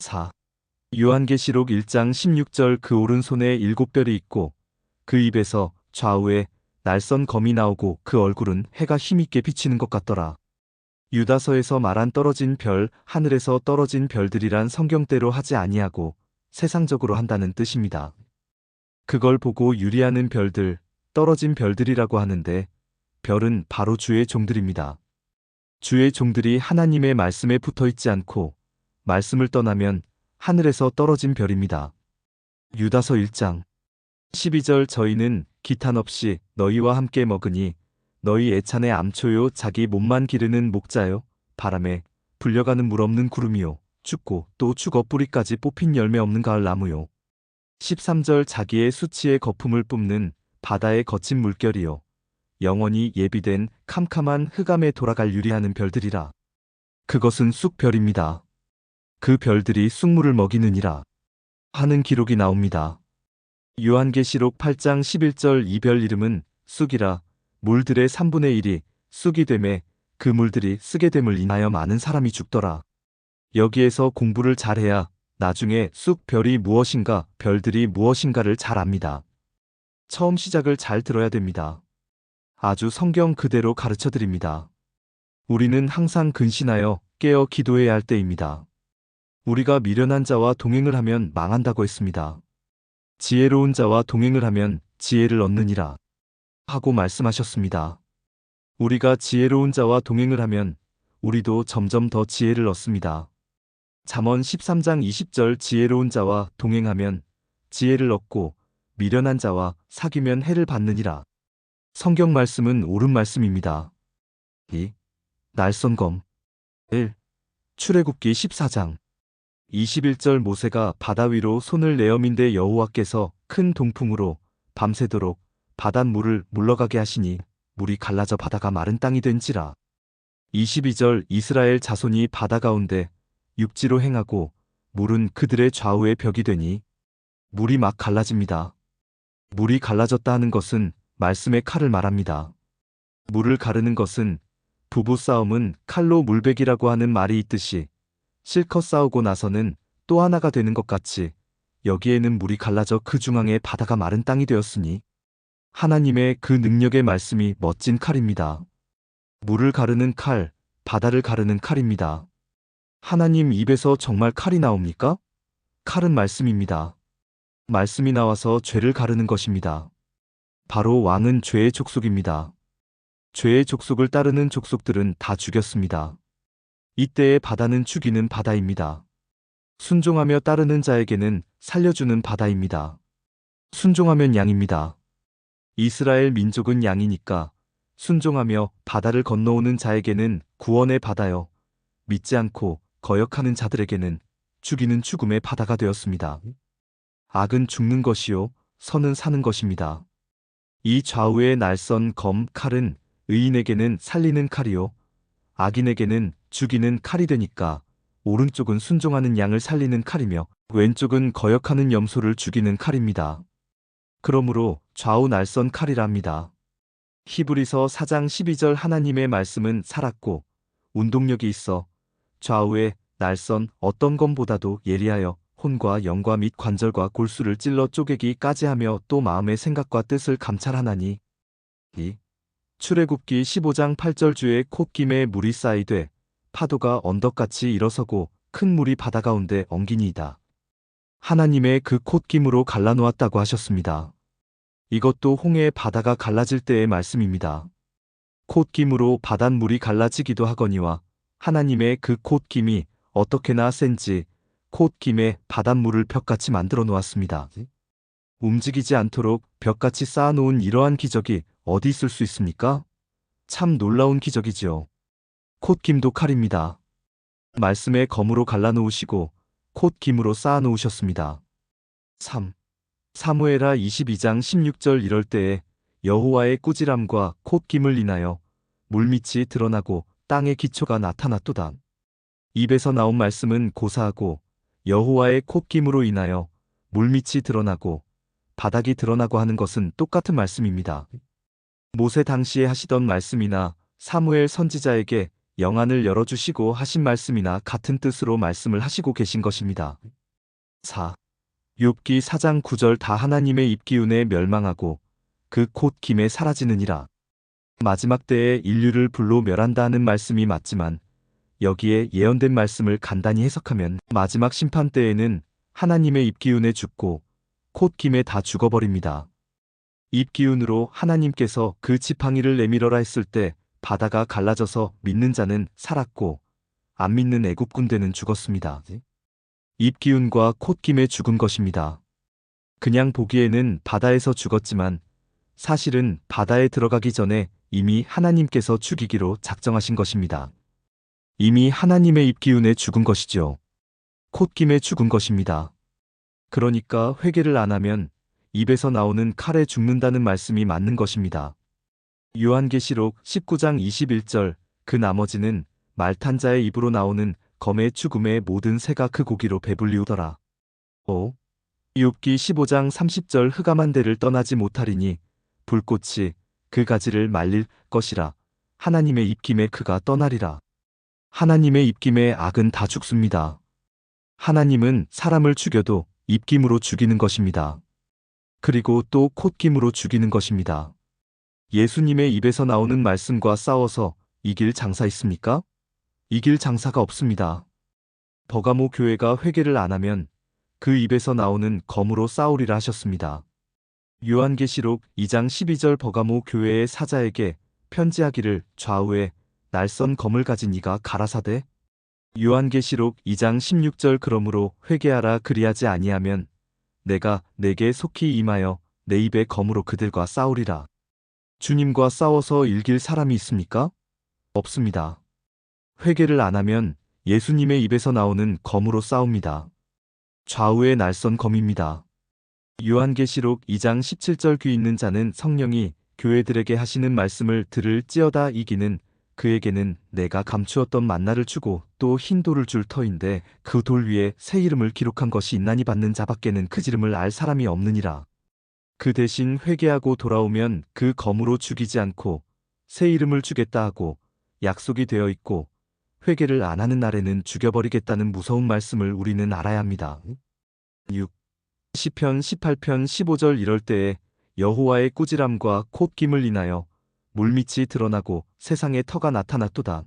4. 요한계시록 1장 16절 그 오른손에 7별이 있고 그 입에서 좌우에 날선 검이 나오고 그 얼굴은 해가 힘있게 비치는 것 같더라. 유다서에서 말한 떨어진 별, 하늘에서 떨어진 별들이란 성경대로 하지 아니하고 세상적으로 한다는 뜻입니다. 그걸 보고 유리하는 별들, 떨어진 별들이라고 하는데 별은 바로 주의 종들입니다. 주의 종들이 하나님의 말씀에 붙어 있지 않고 말씀을 떠나면 하늘에서 떨어진 별입니다. 유다서 1장 12절 저희는 기탄 없이 너희와 함께 먹으니 너희 애찬의 암초요 자기 몸만 기르는 목자요 바람에 불려가는 물 없는 구름이요 춥고 또 죽어 뿌리까지 뽑힌 열매 없는 가을 나무요 13절 자기의 수치의 거품을 뿜는 바다의 거친 물결이요 영원히 예비된 캄캄한 흑암에 돌아갈 유리하는 별들이라. 그것은 쑥별입니다. 그 별들이 쑥물을 먹이느니라 하는 기록이 나옵니다. 요한계시록 8장 11절 이 별 이름은 쑥이라. 물들의 3분의 1이 쑥이 되매 그 물들이 쓰게 됨을 인하여 많은 사람이 죽더라. 여기에서 공부를 잘해야 나중에 쑥별이 무엇인가 별들이 무엇인가를 잘 압니다. 처음 시작을 잘 들어야 됩니다. 아주 성경 그대로 가르쳐 드립니다. 우리는 항상 근신하여 깨어 기도해야 할 때입니다. 우리가 미련한 자와 동행을 하면 망한다고 했습니다. 지혜로운 자와 동행을 하면 지혜를 얻느니라 하고 말씀하셨습니다. 우리가 지혜로운 자와 동행을 하면 우리도 점점 더 지혜를 얻습니다. 잠언 13장 20절 지혜로운 자와 동행하면 지혜를 얻고 미련한 자와 사귀면 해를 받느니라. 성경 말씀은 옳은 말씀입니다. 2. 날선검 1. 출애굽기 14장 21절 모세가 바다 위로 손을 내어민데 여호와께서 큰 동풍으로 밤새도록 바닷물을 물러가게 하시니 물이 갈라져 바다가 마른 땅이 된지라. 22절 이스라엘 자손이 바다 가운데 육지로 행하고 물은 그들의 좌우에 벽이 되니 물이 막 갈라집니다. 물이 갈라졌다 하는 것은 말씀의 칼을 말합니다. 물을 가르는 것은 부부싸움은 칼로 물베기라고 하는 말이 있듯이 실컷 싸우고 나서는 또 하나가 되는 것 같이 여기에는 물이 갈라져 그 중앙에 바다가 마른 땅이 되었으니 하나님의 그 능력의 말씀이 멋진 칼입니다. 물을 가르는 칼, 바다를 가르는 칼입니다. 하나님 입에서 정말 칼이 나옵니까? 칼은 말씀입니다. 말씀이 나와서 죄를 가르는 것입니다. 바로 왕은 죄의 족속입니다. 죄의 족속을 따르는 족속들은 다 죽였습니다. 이때의 바다는 죽이는 바다입니다. 순종하며 따르는 자에게는 살려주는 바다입니다. 순종하면 양입니다. 이스라엘 민족은 양이니까 순종하며 바다를 건너오는 자에게는 구원의 바다요. 믿지 않고 거역하는 자들에게는 죽이는 죽음의 바다가 되었습니다. 악은 죽는 것이요, 선은 사는 것입니다. 이 좌우의 날선 검 칼은 의인에게는 살리는 칼이요, 악인에게는 죽이는 칼이 되니까 오른쪽은 순종하는 양을 살리는 칼이며 왼쪽은 거역하는 염소를 죽이는 칼입니다. 그러므로 좌우 날선 칼이랍니다. 히브리서 4장 12절 하나님의 말씀은 살았고 운동력이 있어 좌우의 날선 어떤 검보다도 예리하여 혼과 영과 및 관절과 골수를 찔러 쪼개기까지 하며 또 마음의 생각과 뜻을 감찰하나니. 2. 출애굽기 15장 8절 주의 콧김에 물이 쌓이되 파도가 언덕같이 일어서고 큰 물이 바다 가운데 엉기니이다. 하나님의 그 콧김으로 갈라놓았다고 하셨습니다. 이것도 홍해의 바다가 갈라질 때의 말씀입니다. 콧김으로 바닷물이 갈라지기도 하거니와 하나님의 그 콧김이 어떻게나 센지 콧김에 바닷물을 벽같이 만들어 놓았습니다. 움직이지 않도록 벽같이 쌓아놓은 이러한 기적이 어디 있을 수 있습니까? 참 놀라운 기적이지요. 콧김도 칼입니다. 말씀의 검으로 갈라놓으시고 콧김으로 쌓아놓으셨습니다. 3. 사무엘하 22장 16절 이럴 때에 여호와의 꾸지람과 콧김을 인하여 물밑이 드러나고 땅의 기초가 나타났도다. 입에서 나온 말씀은 고사하고 여호와의 콧김으로 인하여 물밑이 드러나고 바닥이 드러나고 하는 것은 똑같은 말씀입니다. 모세 당시에 하시던 말씀이나 사무엘 선지자에게 영안을 열어주시고 하신 말씀이나 같은 뜻으로 말씀을 하시고 계신 것입니다. 4. 욥기 4장 9절 다 하나님의 입기운에 멸망하고 그 곧 김에 사라지느니라. 마지막 때에 인류를 불로 멸한다 하는 말씀이 맞지만 여기에 예언된 말씀을 간단히 해석하면 마지막 심판 때에는 하나님의 입기운에 죽고 곧 김에 다 죽어버립니다. 입기운으로 하나님께서 그 지팡이를 내밀어라 했을 때 바다가 갈라져서 믿는 자는 살았고 안 믿는 애굽 군대는 죽었습니다. 입기운과 콧김에 죽은 것입니다. 그냥 보기에는 바다에서 죽었지만 사실은 바다에 들어가기 전에 이미 하나님께서 죽이기로 작정하신 것입니다. 이미 하나님의 입기운에 죽은 것이죠. 콧김에 죽은 것입니다. 그러니까 회개를 안 하면 입에서 나오는 칼에 죽는다는 말씀이 맞는 것입니다. 요한계시록 19장 21절 그 나머지는 말탄 자의 입으로 나오는 검의 죽음의 모든 새가 그 고기로 배불리우더라. 5. 욥기 15장 30절 흑암한 데를 떠나지 못하리니 불꽃이 그 가지를 말릴 것이라. 하나님의 입김에 그가 떠나리라. 하나님의 입김에 악은 다 죽습니다. 하나님은 사람을 죽여도 입김으로 죽이는 것입니다. 그리고 또 콧김으로 죽이는 것입니다. 예수님의 입에서 나오는 말씀과 싸워서 이길 장사 있습니까? 이길 장사가 없습니다. 버가모 교회가 회개를 안 하면 그 입에서 나오는 검으로 싸우리라 하셨습니다. 요한계시록 2장 12절 버가모 교회의 사자에게 편지하기를 좌우에 날선 검을 가진 이가 가라사대. 요한계시록 2장 16절 그러므로 회개하라 그리하지 아니하면 내가 내게 속히 임하여 내 입의 검으로 그들과 싸우리라. 주님과 싸워서 이길 사람이 있습니까? 없습니다. 회개를 안 하면 예수님의 입에서 나오는 검으로 싸웁니다. 좌우의 날선 검입니다. 요한계시록 2장 17절 귀 있는 자는 성령이 교회들에게 하시는 말씀을 들을지어다. 이기는 그에게는 내가 감추었던 만나를 주고 또 흰 돌을 줄 터인데 그 돌 위에 새 이름을 기록한 것이 있나니 받는 자밖에는 그 이름을 알 사람이 없느니라. 그 대신 회개하고 돌아오면 그 검으로 죽이지 않고 새 이름을 주겠다 하고 약속이 되어 있고 회개를 안 하는 날에는 죽여버리겠다는 무서운 말씀을 우리는 알아야 합니다. 6. 시편 18편 15절 이럴 때에 여호와의 꾸지람과 콧김을 인하여 물밑이 드러나고 세상에 터가 나타났도다.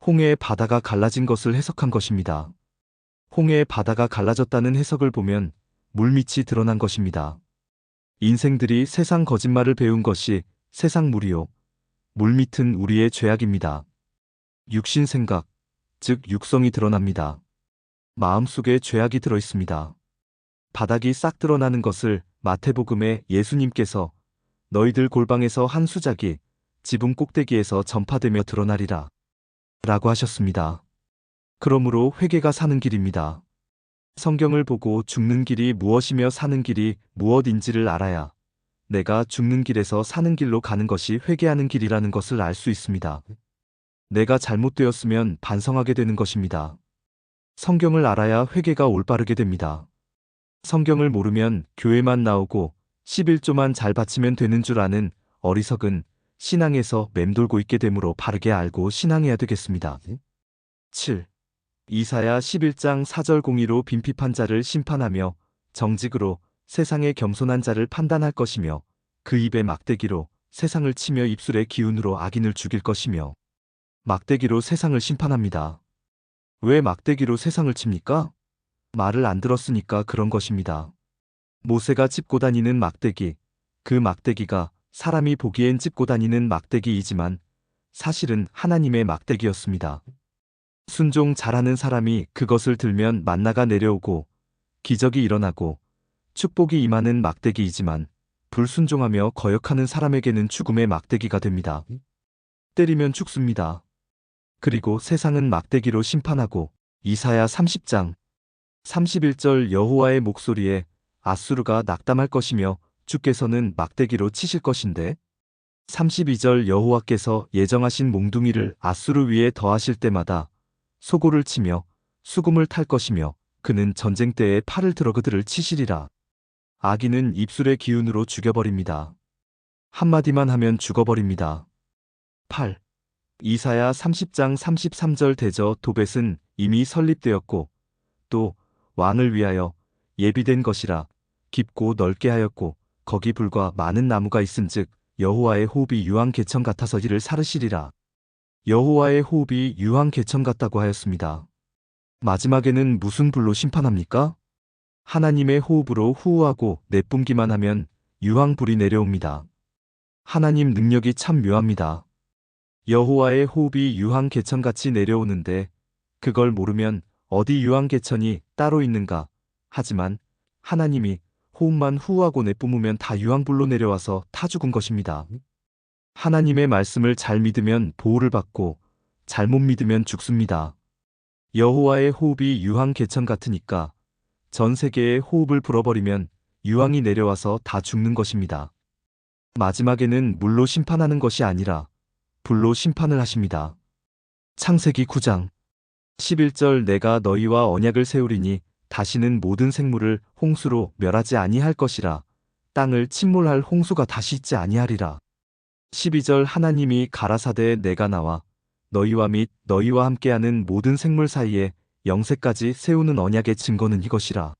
홍해의 바다가 갈라진 것을 해석한 것입니다. 홍해의 바다가 갈라졌다는 해석을 보면 물밑이 드러난 것입니다. 인생들이 세상 거짓말을 배운 것이 세상 물이요. 물밑은 우리의 죄악입니다. 육신 생각, 즉 육성이 드러납니다. 마음속에 죄악이 들어 있습니다. 바닥이 싹 드러나는 것을 마태복음에 예수님께서 너희들 골방에서 한 수작이 지붕 꼭대기에서 전파되며 드러나리라 라고 하셨습니다. 그러므로 회개가 사는 길입니다. 성경을 보고 죽는 길이 무엇이며 사는 길이 무엇인지를 알아야 내가 죽는 길에서 사는 길로 가는 것이 회개하는 길이라는 것을 알 수 있습니다. 내가 잘못되었으면 반성하게 되는 것입니다. 성경을 알아야 회개가 올바르게 됩니다. 성경을 모르면 교회만 나오고 11조만 잘 바치면 되는 줄 아는 어리석은 신앙에서 맴돌고 있게 되므로 바르게 알고 신앙해야 되겠습니다. 7. 이사야 11장 4절 공의로 빈핍한 자를 심판하며 정직으로 세상의 겸손한 자를 판단할 것이며 그 입의 막대기로 세상을 치며 입술의 기운으로 악인을 죽일 것이며 막대기로 세상을 심판합니다. 왜 막대기로 세상을 칩니까? 말을 안 들었으니까 그런 것입니다. 모세가 짚고 다니는 막대기, 그 막대기가 사람이 보기엔 짚고 다니는 막대기이지만 사실은 하나님의 막대기였습니다. 순종 잘하는 사람이 그것을 들면 만나가 내려오고 기적이 일어나고 축복이 임하는 막대기이지만 불순종하며 거역하는 사람에게는 죽음의 막대기가 됩니다. 때리면 죽습니다. 그리고 세상은 막대기로 심판하고 이사야 30장 31절 여호와의 목소리에 아수르가 낙담할 것이며 주께서는 막대기로 치실 것인데 32절 여호와께서 예정하신 몽둥이를 아수르 위에 더하실 때마다 소고를 치며 수금을 탈 것이며 그는 전쟁 때에 팔을 들어 그들을 치시리라. 악인은 입술의 기운으로 죽여버립니다. 한마디만 하면 죽어버립니다. 8. 이사야 30장 33절 대저 도벳은 이미 설립되었고 또 왕을 위하여 예비된 것이라 깊고 넓게 하였고 거기 불과 많은 나무가 있은즉 여호와의 호흡이 유황 개천 같아서 이를 사르시리라. 여호와의 호흡이 유황 개천 같다고 하였습니다. 마지막에는 무슨 불로 심판합니까? 하나님의 호흡으로 후우하고 내뿜기만 하면 유황불이 내려옵니다. 하나님 능력이 참 묘합니다. 여호와의 호흡이 유황 개천같이 내려오는데 그걸 모르면 어디 유황 개천이 따로 있는가? 하지만 하나님이 호흡만 후우하고 내뿜으면 다 유황불로 내려와서 타 죽은 것입니다. 하나님의 말씀을 잘 믿으면 보호를 받고 잘못 믿으면 죽습니다. 여호와의 호흡이 유황 개천 같으니까 전 세계에 호흡을 불어버리면 유황이 내려와서 다 죽는 것입니다. 마지막에는 물로 심판하는 것이 아니라 불로 심판을 하십니다. 창세기 9장 11절 내가 너희와 언약을 세우리니 다시는 모든 생물을 홍수로 멸하지 아니할 것이라 땅을 침몰할 홍수가 다시 있지 아니하리라. 12절 하나님이 가라사대 내가 나와 너희와 및 너희와 함께하는 모든 생물 사이에 영세까지 세우는 언약의 증거는 이것이라.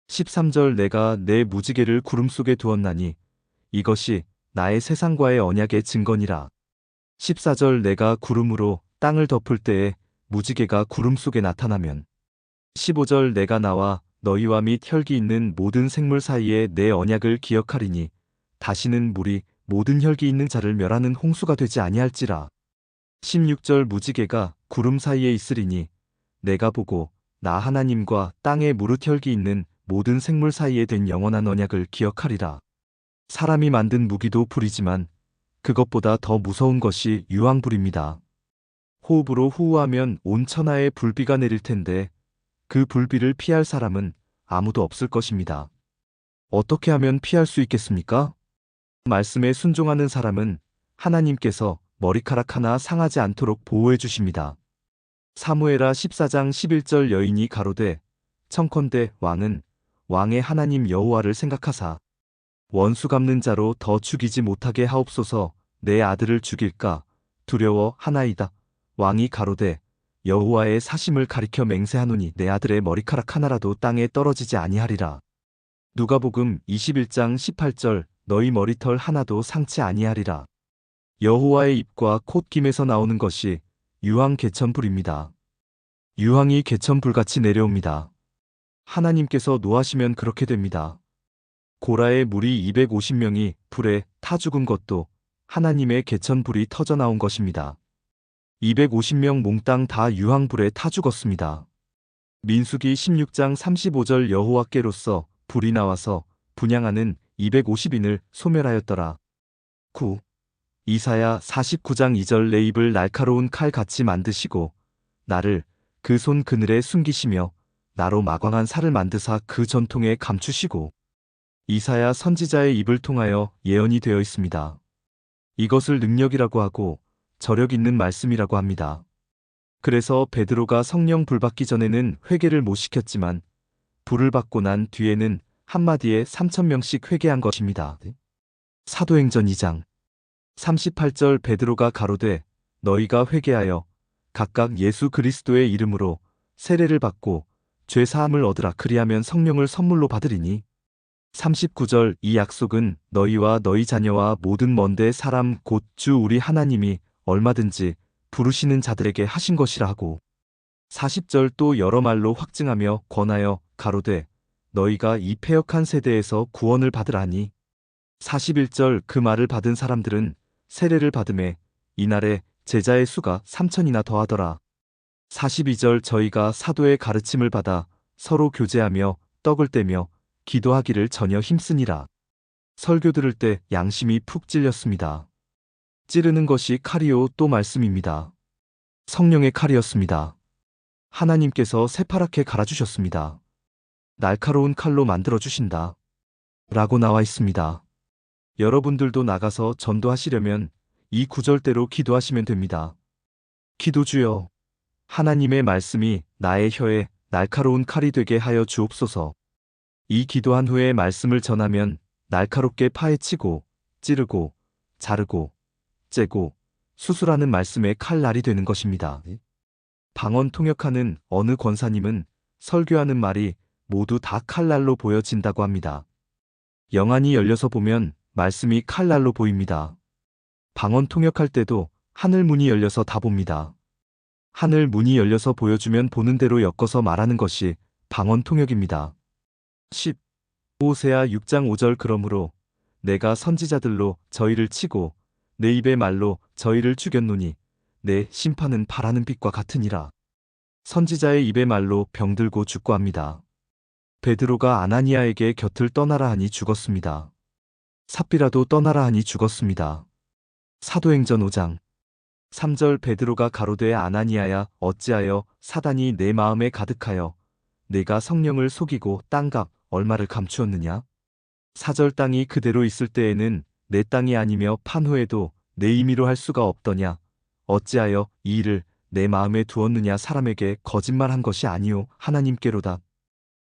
13절 내가 내 무지개를 구름 속에 두었나니 이것이 나의 세상과의 언약의 증거니라. 14절 내가 구름으로 땅을 덮을 때에 무지개가 구름 속에 나타나면 15절 내가 나와 너희와 및 혈기 있는 모든 생물 사이에 내 언약을 기억하리니 다시는 물이 모든 혈기 있는 자를 멸하는 홍수가 되지 아니할지라. 16절 무지개가 구름 사이에 있으리니 내가 보고 나 하나님과 땅에 무릇 혈기 있는 모든 생물 사이에 된 영원한 언약을 기억하리라. 사람이 만든 무기도 불이지만 그것보다 더 무서운 것이 유황불입니다. 호흡으로 후우하면 온 천하에 불비가 내릴 텐데 그 불비를 피할 사람은 아무도 없을 것입니다. 어떻게 하면 피할 수 있겠습니까? 말씀에 순종하는 사람은 하나님께서 머리카락 하나 상하지 않도록 보호해 주십니다. 사무엘하 14장 11절 여인이 가로되 청컨대 왕은 왕의 하나님 여호와를 생각하사 원수 갚는 자로 더 죽이지 못하게 하옵소서. 내 아들을 죽일까 두려워 하나이다. 왕이 가로되 여호와의 사심을 가리켜 맹세하노니 내 아들의 머리카락 하나라도 땅에 떨어지지 아니하리라. 누가복음 21장 18절 너희 머리털 하나도 상치 아니하리라. 여호와의 입과 콧김에서 나오는 것이 유황 개천불입니다. 유황이 개천불같이 내려옵니다. 하나님께서 노하시면 그렇게 됩니다. 고라의 무리 250명이 불에 타 죽은 것도 하나님의 개천불이 터져 나온 것입니다. 250명 몽땅 다 유황불에 타 죽었습니다. 민수기 16장 35절 여호와께로서 불이 나와서 분향하는 250인을 소멸하였더라. 9. 이사야 49장 2절 내 입을 날카로운 칼같이 만드시고 나를 그 손 그늘에 숨기시며 나로 마광한 살을 만드사 그 전통에 감추시고. 이사야 선지자의 입을 통하여 예언이 되어 있습니다. 이것을 능력이라고 하고 저력 있는 말씀이라고 합니다. 그래서 베드로가 성령 불 받기 전에는 회개를 못 시켰지만 불을 받고 난 뒤에는 한마디에 3,000명씩 회개한 것입니다. 사도행전 2장 38절 베드로가 가로되 너희가 회개하여 각각 예수 그리스도의 이름으로 세례를 받고 죄 사함을 얻으라. 그리하면 성령을 선물로 받으리니. 39절 이 약속은 너희와 너희 자녀와 모든 먼데 사람 곧 주 우리 하나님이 얼마든지 부르시는 자들에게 하신 것이라 하고. 40절 또 여러 말로 확증하며 권하여 가로되 너희가 이 패역한 세대에서 구원을 받으라 하니. 41절 그 말을 받은 사람들은 세례를 받음에 이날에 제자의 수가 3,000이나 더하더라. 42절 저희가 사도의 가르침을 받아 서로 교제하며 떡을 떼며 기도하기를 전혀 힘쓰니라. 설교 들을 때 양심이 푹 찔렸습니다. 찌르는 것이 칼이요 또 말씀입니다. 성령의 칼이었습니다. 하나님께서 새파랗게 갈아주셨습니다. 날카로운 칼로 만들어주신다. 라고 나와 있습니다. 여러분들도 나가서 전도하시려면 이 구절대로 기도하시면 됩니다. 기도주여, 하나님의 말씀이 나의 혀에 날카로운 칼이 되게 하여 주옵소서. 이 기도한 후에 말씀을 전하면 날카롭게 파헤치고 찌르고 자르고 째고 수술하는 말씀의 칼날이 되는 것입니다. 방언 통역하는 어느 권사님은 설교하는 말이 모두 다 칼날로 보여진다고 합니다. 영안이 열려서 보면 말씀이 칼날로 보입니다. 방언 통역할 때도 하늘 문이 열려서 다 봅니다. 하늘 문이 열려서 보여주면 보는 대로 엮어서 말하는 것이 방언 통역입니다. 10. 호세아 6장 5절 그러므로 내가 선지자들로 저희를 치고 내 입의 말로 저희를 죽였노니 내 심판은 바라는 빛과 같으니라. 선지자의 입의 말로 병들고 죽고 합니다. 베드로가 아나니아에게 곁을 떠나라 하니 죽었습니다. 삽비라도 떠나라 하니 죽었습니다. 사도행전 5장 3절 베드로가 가로되 아나니아야 어찌하여 사단이 내 마음에 가득하여 내가 성령을 속이고 땅값 얼마를 감추었느냐? 4절 땅이 그대로 있을 때에는 내 땅이 아니며 판 후에도 내 임의로 할 수가 없더냐? 어찌하여 이 일을 내 마음에 두었느냐? 사람에게 거짓말한 것이 아니요 하나님께로다.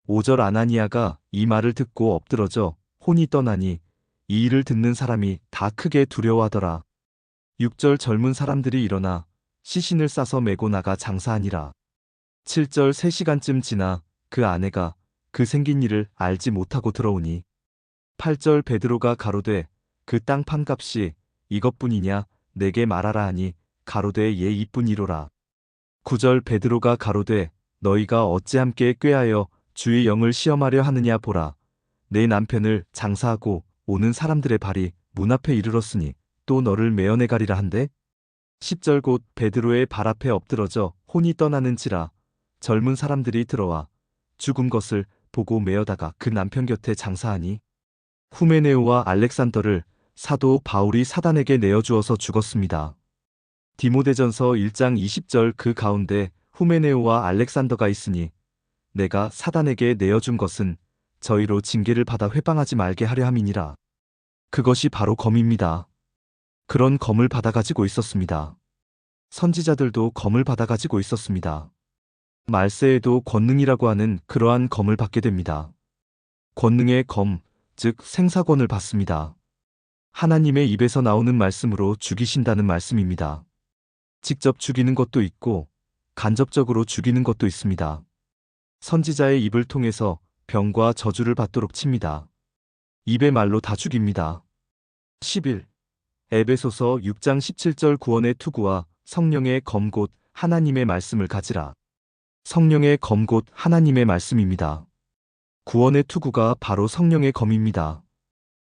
5절 아나니아가 이 말을 듣고 엎드러져 혼이 떠나니 이 일을 듣는 사람이 다 크게 두려워하더라. 6절 젊은 사람들이 일어나 시신을 싸서 메고 나가 장사하니라. 7절 3시간쯤 지나 그 아내가 그 생긴 일을 알지 못하고 들어오니 8절 베드로가 가로되 그 땅 판값이 이것뿐이냐 내게 말하라 하니 가로되 예 이뿐이로라. 9절 베드로가 가로되 너희가 어찌 함께 꾀하여 주의 영을 시험하려 하느냐 보라. 내 남편을 장사하고 오는 사람들의 발이 문 앞에 이르렀으니 또 너를 메어내 가리라 한대. 10절 곧 베드로의 발 앞에 엎드러져 혼이 떠나는지라 젊은 사람들이 들어와 죽은 것을 보고 메어다가 그 남편 곁에 장사하니 후메네오와 알렉산더를 사도 바울이 사단에게 내어주어서 죽었습니다. 디모데전서 1장 20절 그 가운데 후메네오와 알렉산더가 있으니 내가 사단에게 내어준 것은 저희로 징계를 받아 회방하지 말게 하려 함이니라. 그것이 바로 검입니다. 그런 검을 받아가지고 있었습니다. 선지자들도 검을 받아가지고 있었습니다. 말세에도 권능이라고 하는 그러한 검을 받게 됩니다. 권능의 검, 즉 생사권을 받습니다. 하나님의 입에서 나오는 말씀으로 죽이신다는 말씀입니다. 직접 죽이는 것도 있고 간접적으로 죽이는 것도 있습니다. 선지자의 입을 통해서 병과 저주를 받도록 칩니다. 입의 말로 다 죽입니다. 11. 에베소서 6장 17절 구원의 투구와 성령의 검 곧 하나님의 말씀을 가지라. 성령의 검 곧 하나님의 말씀입니다. 구원의 투구가 바로 성령의 검입니다.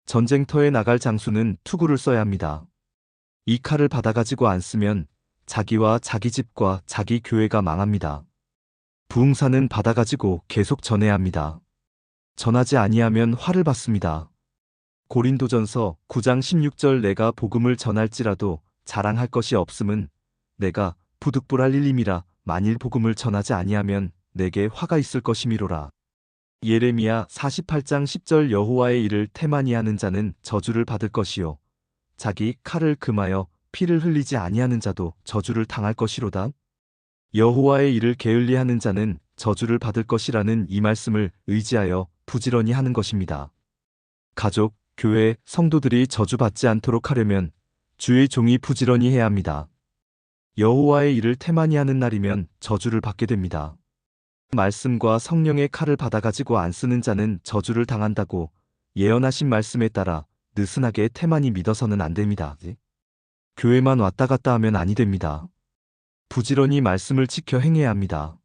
전쟁터에 나갈 장수는 투구를 써야 합니다. 이 칼을 받아가지고 안 쓰면 자기와 자기 집과 자기 교회가 망합니다. 부흥사는 받아가지고 계속 전해야 합니다. 전하지 아니하면 화를 받습니다. 고린도전서 9장 16절 내가 복음을 전할지라도 자랑할 것이 없음은 내가 부득불할 일임이라 만일 복음을 전하지 아니하면 내게 화가 있을 것이미로라. 예레미야 48장 10절 여호와의 일을 태만히 하는 자는 저주를 받을 것이요 자기 칼을 금하여 피를 흘리지 아니하는 자도 저주를 당할 것이로다. 여호와의 일을 게을리 하는 자는 저주를 받을 것이라는 이 말씀을 의지하여 부지런히 하는 것입니다. 가족, 교회, 성도들이 저주받지 않도록 하려면 주의 종이 부지런히 해야 합니다. 여호와의 일을 태만히 하는 날이면 저주를 받게 됩니다. 말씀과 성령의 칼을 받아가지고 안 쓰는 자는 저주를 당한다고 예언하신 말씀에 따라 느슨하게 태만히 믿어서는 안 됩니다. 교회만 왔다 갔다 하면 아니 됩니다. 부지런히 말씀을 지켜 행해야 합니다.